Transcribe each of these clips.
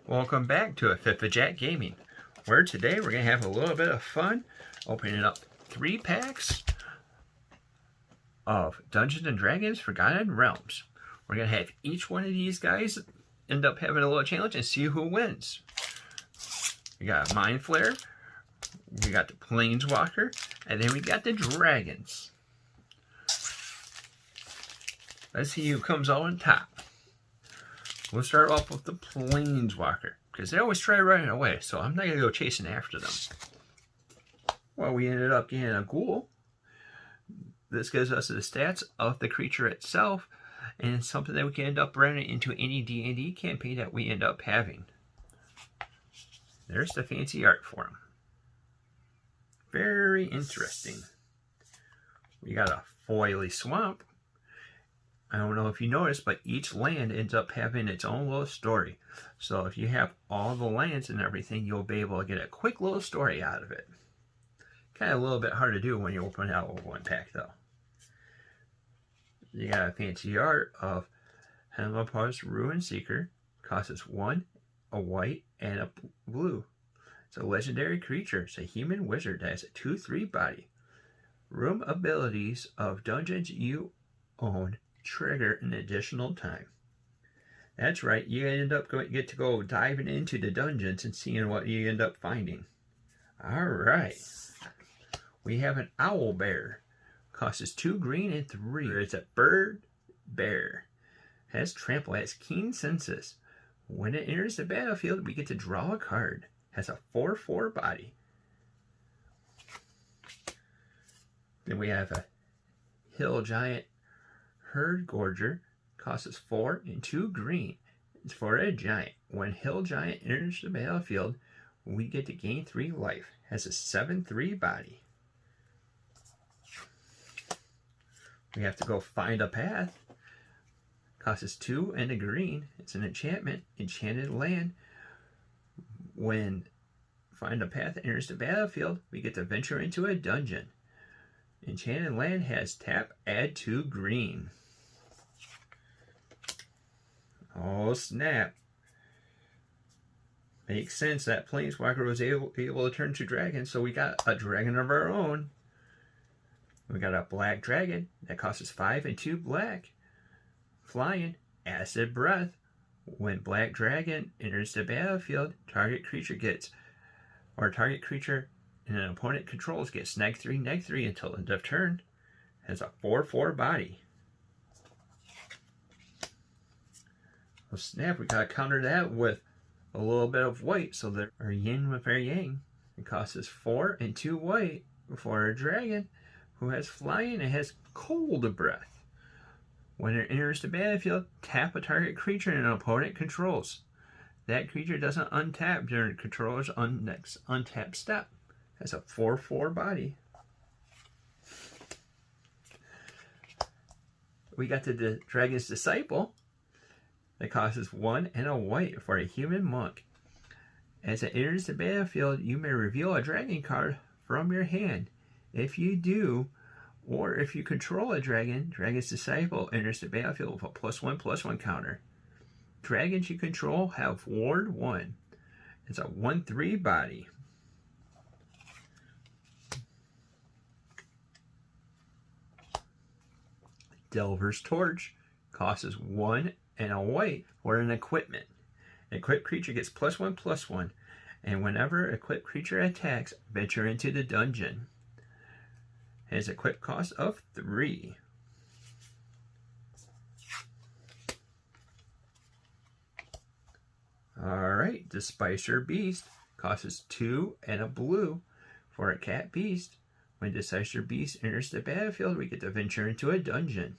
Welcome back to a Fifth of Jack Gaming, where today we're going to have a little bit of fun opening up 3 packs of Dungeons & Dragons Forgotten Realms. We're going to have each one of these guys end up having a little challenge and see who wins. We got Mind Flayer, we got the Planeswalker, and then we got the Dragons. Let's see who comes out on top. We'll start off with the Planeswalker, because they always try running away, so I'm not going to go chasing after them. Well, we ended up getting a Ghoul. This gives us the stats of the creature itself, and it's something that we can end up running into any D&D campaign that we end up having. There's the fancy art for him. Very interesting. We got a Foily Swamp. I don't know if you noticed, but each land ends up having its own little story. So if you have all the lands and everything, you'll be able to get a quick little story out of it. Kind of a little bit hard to do when you open out with one pack, though. You got a fancy art of Hemlopar's Ruin Seeker. Costs us 1, a white, and a blue. It's a legendary creature. It's a human wizard that has a 2/3 body. Room abilities of dungeons you own trigger an additional time. That's right, you end up get to go diving into the dungeons and seeing what you end up finding. Alright. We have an Owl Bear. Costs us 2 green and 3. It's a bird bear. Has trample, has keen senses. When it enters the battlefield, we get to draw a card. Has a 4/4 body. Then we have a Hill Giant Herd Gorger. Costs us 4 and 2 green. It's for a giant. When Hill Giant enters the battlefield, we get to gain 3 life. Has a 7/3 body. We have to go Find a Path. Costs us 2 and a green. It's an enchantment. Enchanted land. When Find a Path enters the battlefield, we get to venture into a dungeon. Enchanted land has tap, add 2 green. Oh snap. Makes sense that Planeswalker was able to turn to dragon, so we got a dragon of our own. We got a black dragon that costs us 5 and 2 black. Flying, acid breath. When black dragon enters the battlefield, target creature and an opponent controls gets -3/-3 until end of turn. Has a 4/4 body. Well snap, we gotta counter that with a little bit of white, so that our yin with our yang. It costs us 4 and 2 white for a dragon who has flying and has cold breath. When it enters the battlefield, tap a target creature and an opponent controls. That creature doesn't untap during the controller's next untap step. Has a 4/4 body. We got the Dragon's Disciple. That costs us 1 and a white for a human monk. As it enters the battlefield, you may reveal a dragon card from your hand. If you do, or if you control a dragon, Dragon's Disciple enters the battlefield with a +1/+1 counter. Dragons you control have Ward 1. It's a 1/3 body. Delver's Torch costs us 1 and a white for an equipment. An equipped creature gets +1/+1, and whenever equipped creature attacks, venture into the dungeon. Has equipped cost of 3. Alright, the Spicer Beast costs us 2 and a blue for a cat beast. When the Spicer Beast enters the battlefield, we get to venture into a dungeon.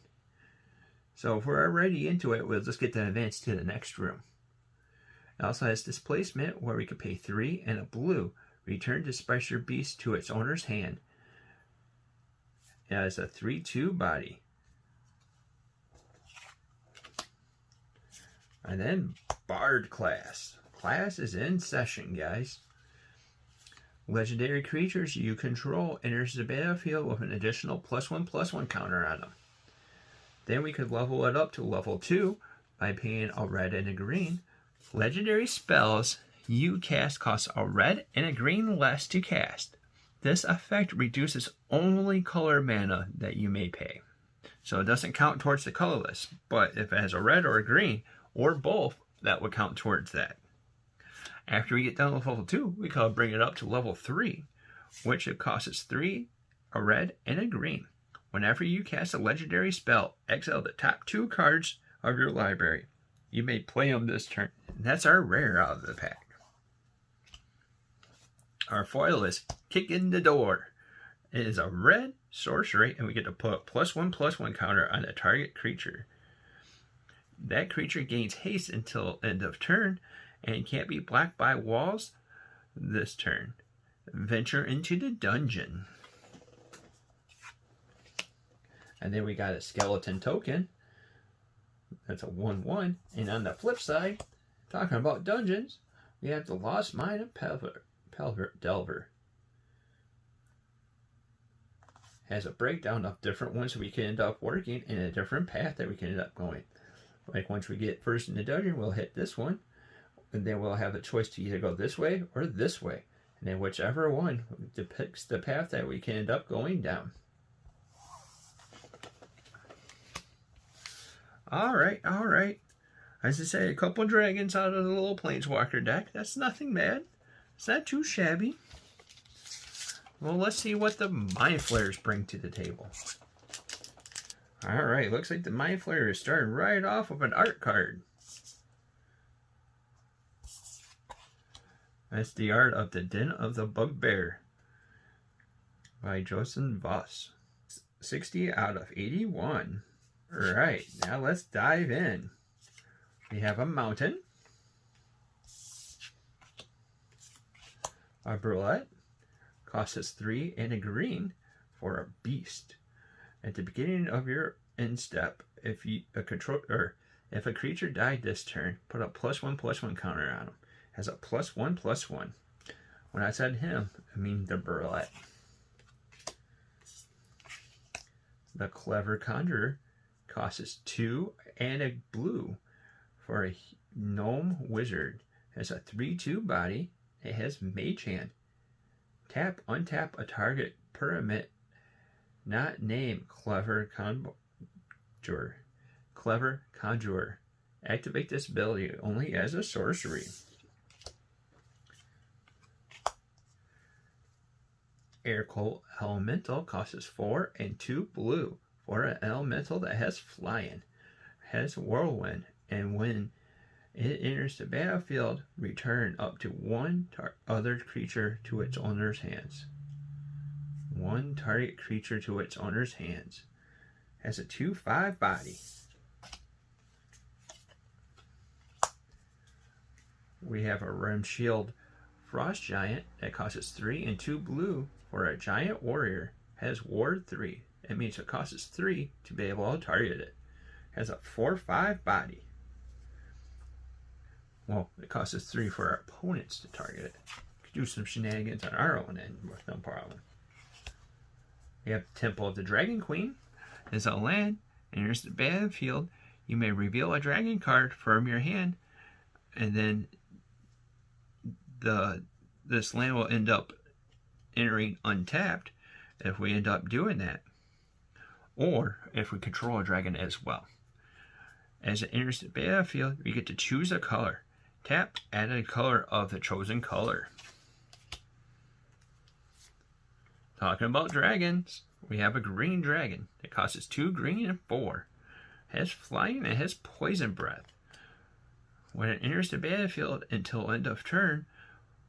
So if we're already into it, we'll just get to advance to the next room. It also has displacement, where we could pay 3 and a blue. Return the Spicer Beast to its owner's hand. It has a 3/2 body. And then Bard class. Class is in session, guys. Legendary creatures you control enters the battlefield with an additional +1/+1 counter on them. Then we could level it up to level 2 by paying a red and a green Legendary spells you cast cost a red and a green less to cast. This effect reduces only color mana that you may pay. So it doesn't count towards the colorless, but if it has a red or a green, or both, that would count towards that. After we get down to level 2, we can bring it up to level 3, which it costs 3, a red, and a green. Whenever you cast a legendary spell, exile the top 2 cards of your library. You may play them this turn. And that's our rare out of the pack. Our foil is Kick in the Door. It is a red sorcery, and we get to put a +1/+1 counter on a target creature. That creature gains haste until end of turn and can't be blocked by walls this turn. Venture into the dungeon. And then we got a skeleton token. That's a 1/1. And on the flip side, talking about dungeons, we have the Lost Mine of Delver. Has a breakdown of different ones we can end up working in a different path that we can end up going. Like once we get first in the dungeon, we'll hit this one, and then we'll have a choice to either go this way or this way. And then whichever one depicts the path that we can end up going down. Alright. As I say, a couple dragons out of the little Planeswalker deck. That's nothing bad. It's not too shabby. Well, let's see what the Mind Flayers bring to the table. Alright, looks like the Mind Flayer is starting right off with an art card. That's the art of the Den of the Bugbear by Joseph Voss. 60 out of 81. Alright, now let's dive in. We have a mountain, a brulette, costs us 3 and a green for a beast. At the beginning of your end step, if a creature died this turn, put a +1/+1 counter on him. Has a +1/+1. When I said him, I mean the brulette. The Clever Conjurer costs us 2 and a blue for a gnome wizard. Has a 3/2 body. It has Mage Hand. Tap, untap a target permanent not named Clever Conjurer. Activate this ability only as a sorcery. Air Cult Elemental costs us 4 and 2 blue for an elemental that has flying, has whirlwind, and when it enters the battlefield, return up to one other creature to its owner's hands. One target creature to its owner's hands. Has a 2/5 body. We have a Realm Shield Frost Giant that costs us 3 and 2 blue for a giant warrior. Has Ward 3. It means it costs us 3 to be able to target it. Has a 4/5 body. Well, it costs us 3 for our opponents to target it. We could do some shenanigans on our own end with no problem. We have Temple of the Dragon Queen. It's a land, enters the battlefield. You may reveal a dragon card from your hand, and then this land will end up entering untapped if we end up doing that, or if we control a dragon as well. As it enters the battlefield, you get to choose a color. Tap, add a color of the chosen color. Talking about dragons, we have a green dragon that costs us 2 green and 4. Has flying and has poison breath. When it enters the battlefield until end of turn,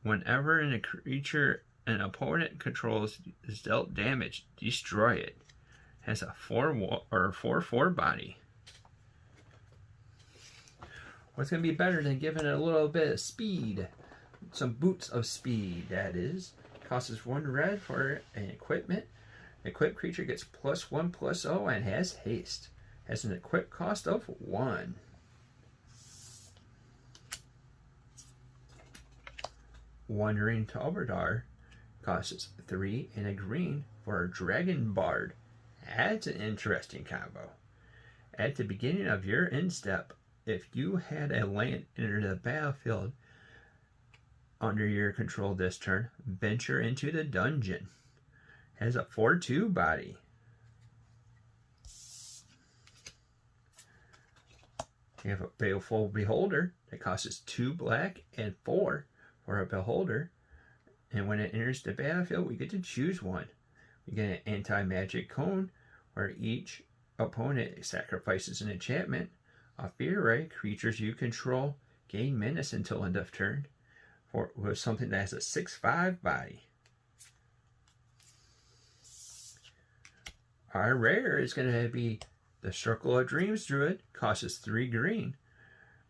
whenever a creature an opponent controls is dealt damage, destroy it. Has a 4/4 body. What's going to be better than giving it a little bit of speed? Some boots of speed, that is. Costs us 1 red for an equipment. Equipped creature gets +1/+0 and has haste. Has an equip cost of 1. Wandering Tobardar costs us 3 and a green for a Dragon Bard. That's an interesting combo. At the beginning of your end step, if you had a land enter the battlefield under your control this turn, venture into the dungeon. Has a 4/2 body. You have a Baleful Beholder that costs 2 black and 4 for a Beholder. And when it enters the battlefield, we get to choose one. We get an anti-magic cone where each opponent sacrifices an enchantment. A Fear Ray, creatures you control gain menace until end of turn with something that has a 6/5 body. Our rare is going to be the Circle of Dreams Druid, costs 3 green.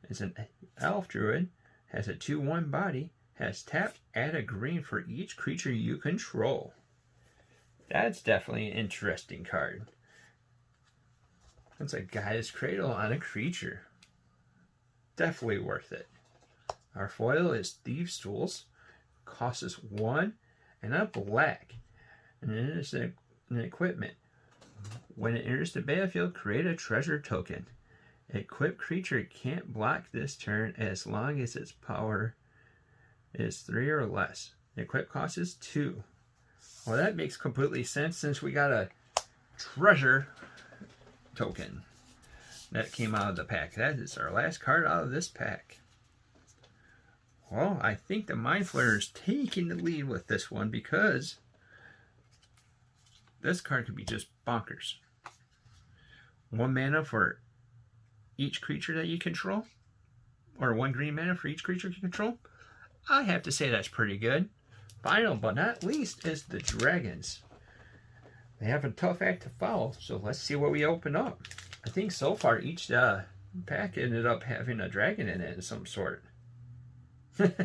It's an elf druid, has a 2/1 body, has tap, add a green for each creature you control. That's definitely an interesting card. That's a Gaea's Cradle on a creature. Definitely worth it. Our foil is Thieves' Tools, costs us 1 and a black. And it is an equipment. When it enters the battlefield, create a treasure token. Equipped creature can't block this turn as long as its power is 3 or less. The equip cost is 2. Well, that makes completely sense since we got a treasure token that came out of the pack. That is our last card out of this pack. Well, I think the Mind Flayer is taking the lead with this one because this card could be just bonkers. 1 mana for each creature that you control, or 1 green mana for each creature you control. I have to say that's pretty good. Final but not least is the dragons. They have a tough act to follow, so let's see what we open up. I think so far each pack ended up having a dragon in it of some sort.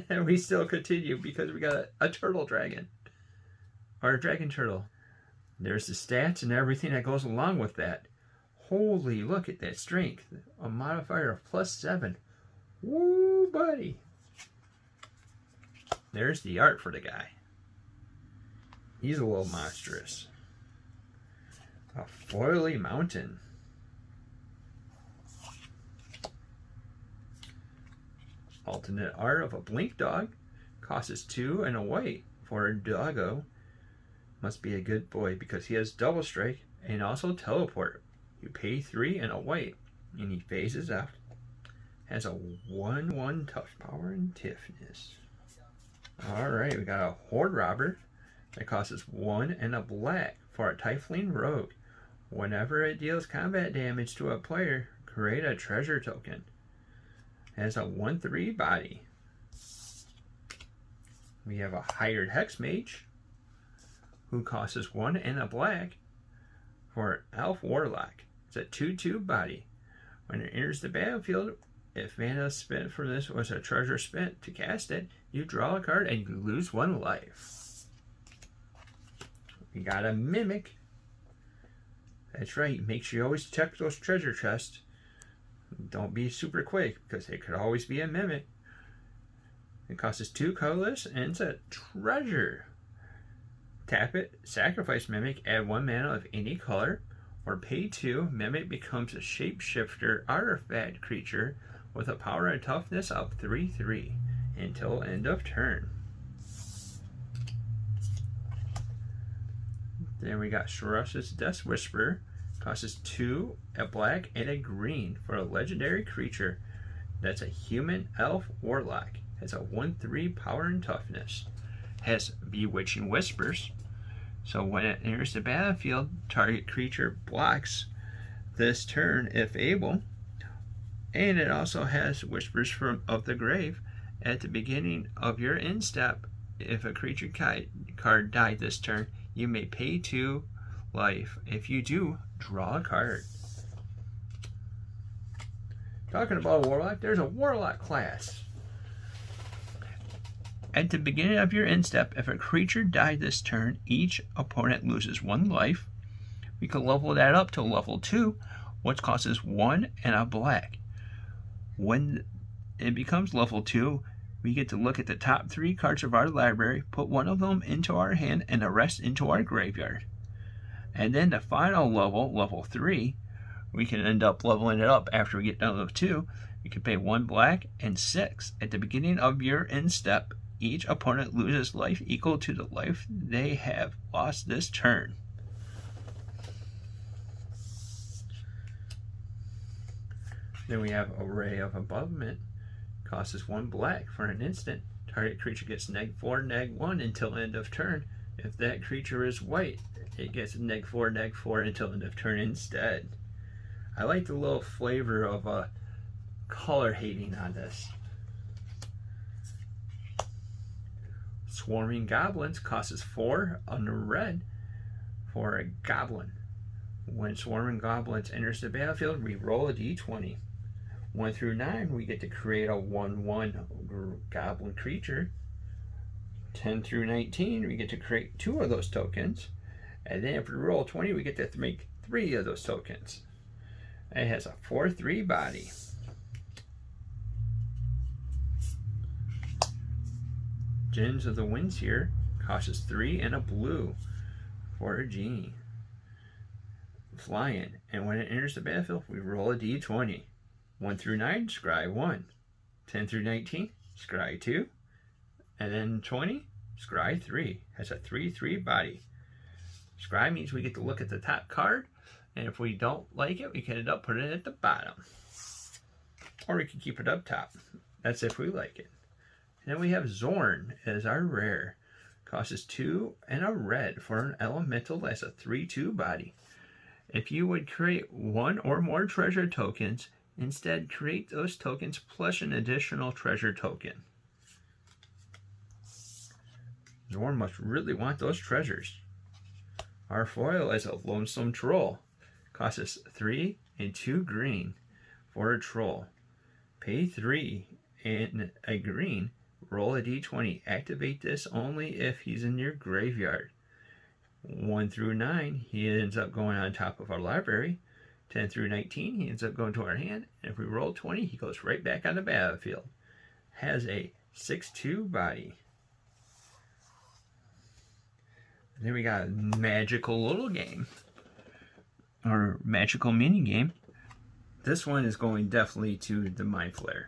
And we still continue because we got a turtle dragon, or a dragon turtle. There's the stats and everything that goes along with that. Holy, look at that strength. A modifier of +7. Woo, buddy. There's the art for the guy. He's a little monstrous. A Foily Mountain. Alternate art of a Blink Dog. Costs 2 and a white for a doggo. Must be a good boy because he has double strike and also teleport. You pay 3 and a white and he phases out. Has a 1/1 tough power and toughness. Alright, we got a Horde Robber that costs 1 and a black for a Tiefling Rogue. Whenever it deals combat damage to a player, create a treasure token. Has a 1/3 body. We have a Hired Hex Mage who costs us 1 and a black for Elf Warlock. It's a 2/2 body. When it enters the battlefield, if mana spent from this was a treasure spent to cast it, you draw a card and you lose 1 life. We got a Mimic. That's right, make sure you always check those treasure chests. Don't be super quick because it could always be a Mimic. It costs us 2 colorless and it's a treasure. Tap it, sacrifice Mimic, add 1 mana of any color, or pay 2. Mimic becomes a shapeshifter artifact creature with a power and toughness of 3/3 until end of turn. Then we got Shurash's Death Whisperer. Costs 2, a black, and a green for a legendary creature that's a human elf warlock. Has a 1/3 power and toughness. Has Bewitching Whispers. So when it enters the battlefield, target creature blocks this turn if able. And it also has Whispers of the Grave at the beginning of your end step. If a creature card died this turn, you may pay 2 life. If you do, draw a card. Talking about a Warlock, there's a Warlock class. At the beginning of your end step, if a creature died this turn, each opponent loses 1 life. We can level that up to level 2, which costs 1 and a black. When it becomes level 2, we get to look at the top 3 cards of our library, put 1 of them into our hand, and the rest into our graveyard. And then the final level, level 3, we can end up leveling it up after we get done with 2. You can pay 1 black and 6. At the beginning of your end step, each opponent loses life equal to the life they have lost this turn. Then we have Array of Abovement. Costs us 1 black for an instant. Target creature gets -4/-1 until end of turn. If that creature is white, it gets -4/-4 until end of turn instead. I like the little flavor of color hating on this. Swarming Goblins costs us 4 on the red for a goblin. When Swarming Goblins enters the battlefield, we roll a d20. 1 through 9, we get to create a 1/1 goblin creature. 10 through 19, we get to create 2 of those tokens. And then if we roll 20, we get to make 3 of those tokens. It has a 4/3 body. Gens of the Winds here costs us 3 and a blue for a genie. Flying, and when it enters the battlefield, we roll a d20. 1 through 9, scry 1. 10 through 19, scry 2. And then 20, scry 3. Has a 3/3 body. Scry means we get to look at the top card, and if we don't like it, we can end up putting it at the bottom. Or we can keep it up top. That's if we like it. And then we have Zorn as our rare. Costs us 2 and a red for an elemental that's a 3/2 body. If you would create 1 or more treasure tokens, instead create those tokens plus an additional treasure token. Zorn must really want those treasures. Our foil is a Lonesome Troll. Costs us 3 and 2 green for a troll. Pay 3 and a green. Roll a d20. Activate this only if he's in your graveyard. 1 through 9, he ends up going on top of our library. 10 through 19, he ends up going to our hand. And if we roll 20, he goes right back on the battlefield. Has a 6/2 body. And then we got a magical little game. Or magical mini game. This one is going definitely to the Mind Flayer.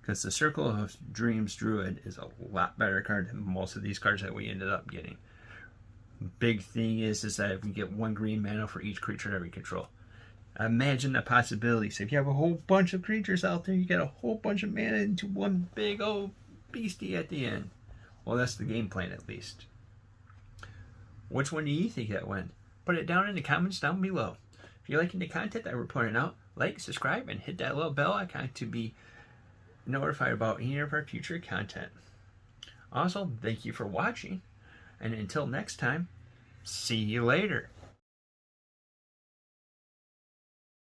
Because the Circle of Dreams Druid is a lot better card than most of these cards that we ended up getting. Big thing is that we get 1 green mana for each creature that we control. Imagine the possibilities. If you have a whole bunch of creatures out there, you get a whole bunch of mana into one big old beastie at the end. Well, that's the game plan at least. Which one do you think that went? Put it down in the comments down below. If you're liking the content that we're putting out, like, subscribe, and hit that little bell icon to be notified about any of our future content. Also, thank you for watching, and until next time, see you later.